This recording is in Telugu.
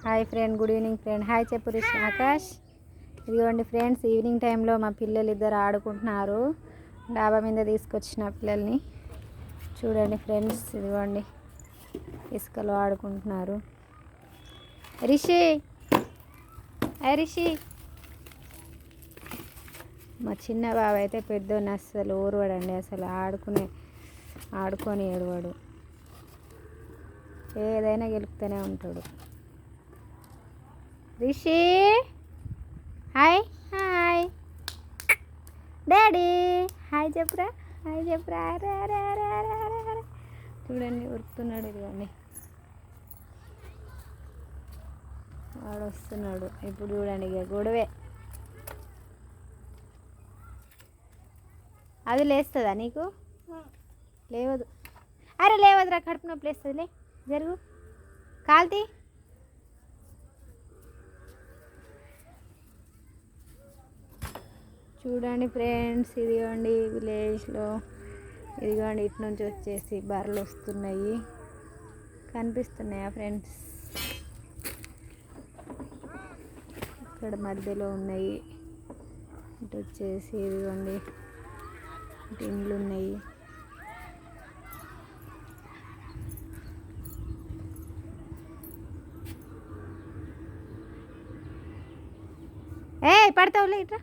Hi friend, good evening friend. Hi చెప్పు రిష్ ఆకాష్. ఇదిగోండి ఫ్రెండ్స్, ఈవినింగ్ టైంలో మా పిల్లలు ఇద్దరు ఆడుకుంటున్నారు. డాబా మీద తీసుకొచ్చిన పిల్లల్ని చూడండి ఫ్రెండ్స్. ఇదిగోండి ఇసుకలో ఆడుకుంటున్నారు. రిషి రిషి మా చిన్న బాబు అయితే పెద్దోని అస్సలు ఊరవాడండి. అసలు ఆడుకొని ఏడవాడు. ఏదైనా గెలుపుతూనే ఉంటాడు. Rishi hi hi daddy hi చెప్పురా, హాయ్ చెప్పురా. చూడండి ఉరుకుతున్నాడు. ఇదిగోండి వాడు వస్తున్నాడు ఇప్పుడు. చూడండి ఇక గొడవే. అది లేస్తుందా నీకు? లేవదు. అరే లేవదురా, కడుపు నొప్పి లేస్తుంది. లే జరుగు, కాల్తీ. చూడండి ఫ్రెండ్స్, ఇదిగోండి విలేజ్లో. ఇదిగోండి ఇటు నుంచి వచ్చేసి బర్రెలు వస్తున్నాయి. కనిపిస్తున్నాయా ఫ్రెండ్స్? ఇక్కడ మధ్యలో ఉన్నాయి. ఇటు వచ్చేసి ఇదిగోండి ఇటు ఇండ్లు ఉన్నాయి. పడతావులే ఇట్రా.